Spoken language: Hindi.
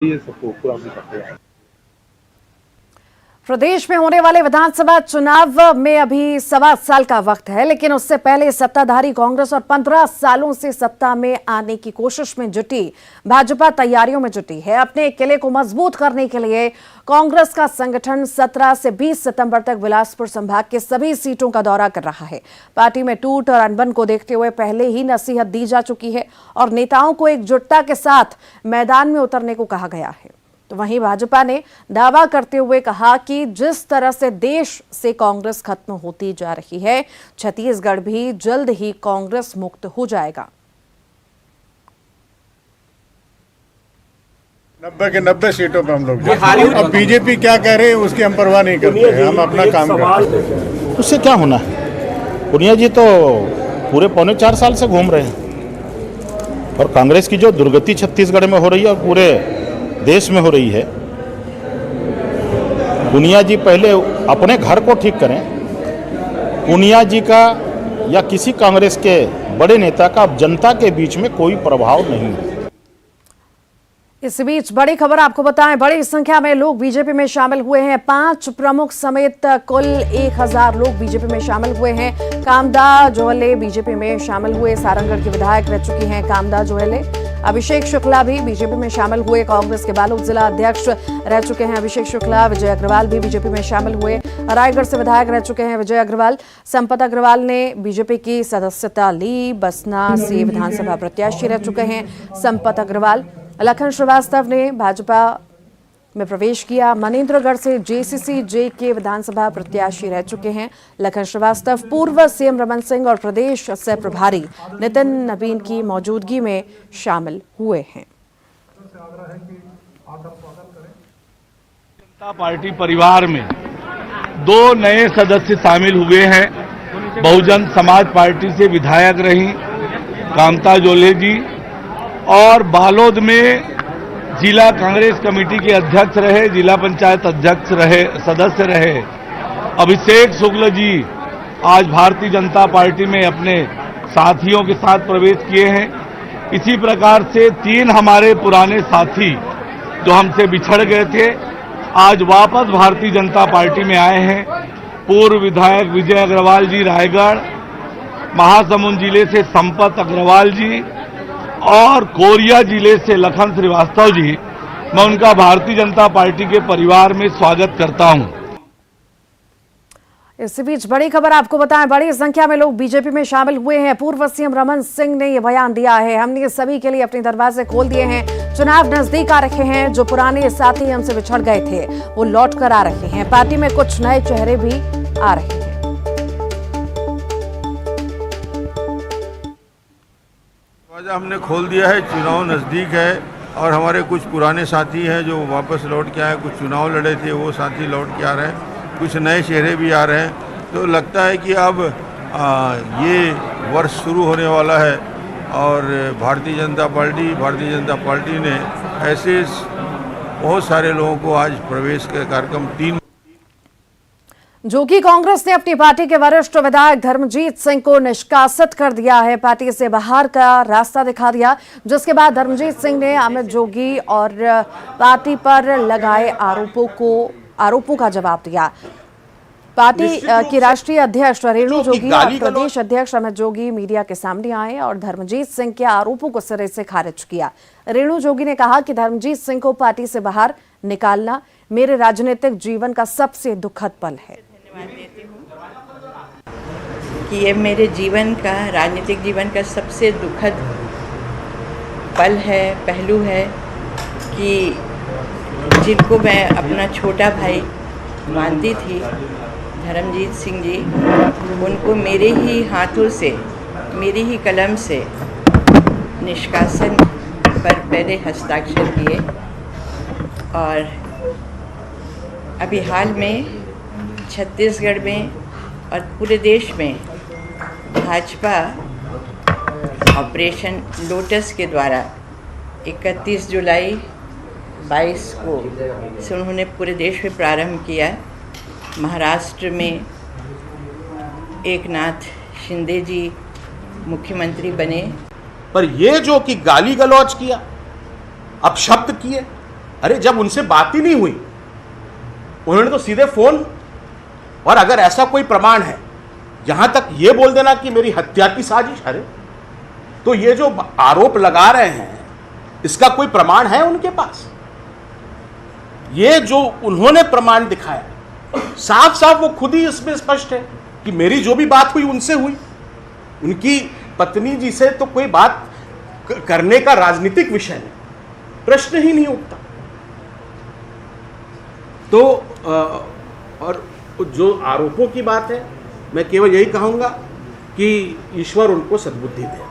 ये सबको पूरा हमने करते हैं। प्रदेश में होने वाले विधानसभा चुनाव में अभी 1.25 साल का वक्त है, लेकिन उससे पहले सत्ताधारी कांग्रेस और 15 सालों से सत्ता में आने की कोशिश में जुटी भाजपा तैयारियों में जुटी है। अपने किले को मजबूत करने के लिए कांग्रेस का संगठन 17 से 20 सितंबर तक बिलासपुर संभाग के सभी सीटों का दौरा कर रहा है। पार्टी में टूट और अनबन को देखते हुए पहले ही नसीहत दी जा चुकी है और नेताओं को एकजुटता के साथ मैदान में उतरने को कहा गया है। तो वहीं भाजपा ने दावा करते हुए कहा कि जिस तरह से देश से कांग्रेस खत्म होती जा रही है, छत्तीसगढ़ भी जल्द ही कांग्रेस मुक्त हो जाएगा। 90 के 90 सीटों पर हम लोग अब बीजेपी क्या कह रहे हैं उसकी हम परवाह नहीं करते हैं, हम अपना काम करते हैं। उससे क्या होना है? पुनिया जी तो पूरे 3.25 साल से घूम रहे हैं और कांग्रेस की जो दुर्गति छत्तीसगढ़ में हो रही है और पूरे देश में हो रही है, पुनिया जी पहले अपने घर को ठीक करें। पुनिया जी का या किसी कांग्रेस के बड़े नेता का अब जनता के बीच में कोई प्रभाव नहीं है। इस बीच बड़ी खबर आपको बताएं, बड़ी संख्या में लोग बीजेपी में शामिल हुए हैं। 5 प्रमुख समेत कुल 1000 लोग बीजेपी में शामिल हुए हैं। कामदा जोहले बीजेपी में शामिल हुए। सारंगढ़ के विधायक रह चुकी हैं कामदा जोहले। अभिषेक शुक्ला भी बीजेपी में शामिल हुए। कांग्रेस के बालोद जिला अध्यक्ष रह चुके हैं अभिषेक शुक्ला। विजय अग्रवाल भी बीजेपी में शामिल हुए। रायगढ़ से विधायक रह चुके हैं विजय अग्रवाल। संपत अग्रवाल ने बीजेपी की सदस्यता ली। बसना से विधानसभा प्रत्याशी रह चुके हैं संपत अग्रवाल। लखन श्रीवास्तव ने भाजपा में प्रवेश किया। मनेन्द्रगढ़ से जेसीसी जे के विधानसभा प्रत्याशी रह चुके हैं लखन श्रीवास्तव। पूर्व सीएम रमन सिंह और प्रदेश से प्रभारी नितिन नवीन की मौजूदगी में शामिल हुए हैं। जनता पार्टी परिवार में 2 नए सदस्य शामिल हुए हैं। बहुजन समाज पार्टी से विधायक रही कामता जोले जी और बालोद में जिला कांग्रेस कमेटी के अध्यक्ष रहे, जिला पंचायत अध्यक्ष रहे, सदस्य रहे अभिषेक शुक्ल जी आज भारतीय जनता पार्टी में अपने साथियों के साथ प्रवेश किए हैं। इसी प्रकार से 3 हमारे पुराने साथी जो हमसे बिछड़ गए थे आज वापस भारतीय जनता पार्टी में आए हैं। पूर्व विधायक विजय अग्रवाल जी रायगढ़, महासमुंद जिले से संपत अग्रवाल जी और कोरिया जिले से लखन श्रीवास्तव जी, मैं उनका भारतीय जनता पार्टी के परिवार में स्वागत करता हूं। इसी बीच बड़ी खबर आपको बताएं, बड़ी संख्या में लोग बीजेपी में शामिल हुए हैं। पूर्व सीएम रमन सिंह ने यह बयान दिया है, हमने सभी के लिए अपने दरवाजे खोल दिए हैं। चुनाव नजदीक आ रहे हैं, जो पुराने साथी हमसे बिछड़ गए थे वो लौट कर आ रहे हैं। पार्टी में कुछ नए चेहरे भी आ रहे हैं। हमने खोल दिया है, चुनाव नज़दीक है और हमारे कुछ पुराने साथी हैं जो वापस लौट के आए। कुछ चुनाव लड़े थे वो साथी लौट के आ रहे हैं, कुछ नए चेहरे भी आ रहे हैं। तो लगता है कि अब ये वर्ष शुरू होने वाला है और भारतीय जनता पार्टी ने ऐसे बहुत सारे लोगों को आज प्रवेश के कार्यक्रम 3 जो कि कांग्रेस ने अपनी पार्टी के वरिष्ठ विधायक धर्मजीत सिंह को निष्कासित कर दिया है, पार्टी से बाहर का रास्ता दिखा दिया, जिसके बाद धर्मजीत सिंह ने अमित जोगी और पार्टी पर लगाए आरोपों का जवाब दिया। पार्टी की राष्ट्रीय अध्यक्ष रेणु जोगी और प्रदेश अध्यक्ष अमित जोगी मीडिया के सामने आए और धर्मजीत सिंह के आरोपों को सिरे से खारिज किया। रेणु जोगी ने कहा कि धर्मजीत सिंह को पार्टी से बाहर निकालना मेरे राजनीतिक जीवन का सबसे दुखद पल है। धन्यवाद देती हूँ कि ये मेरे जीवन का, राजनीतिक जीवन का सबसे दुखद पल है, पहलू है कि जिनको मैं अपना छोटा भाई मानती थी, धर्मजीत सिंह जी, उनको मेरे ही हाथों से, मेरी ही कलम से निष्कासन पर पहले हस्ताक्षर किए और अभी हाल में छत्तीसगढ़ में और पूरे देश में भाजपा ऑपरेशन लोटस के द्वारा 31 जुलाई 22 को से उन्होंने पूरे देश में प्रारंभ किया। महाराष्ट्र में एकनाथ शिंदे जी मुख्यमंत्री बने। पर ये जो कि गाली गलौज किया, अपशब्द किए, अरे जब उनसे बात ही नहीं हुई, उन्होंने तो सीधे फोन, और अगर ऐसा कोई प्रमाण है, यहां तक ये बोल देना कि मेरी हत्या की साजिश, अरे तो ये जो आरोप लगा रहे हैं इसका कोई प्रमाण है उनके पास? ये जो उन्होंने प्रमाण दिखाया, साफ साफ वो खुद ही इसमें स्पष्ट है कि मेरी जो भी बात हुई उनसे हुई, उनकी पत्नी जी से तो कोई बात करने का राजनीतिक विषय नहीं, प्रश्न ही नहीं उठता। तो और जो आरोपों की बात है, मैं केवल यही कहूंगा कि ईश्वर उनको सद्बुद्धि दे।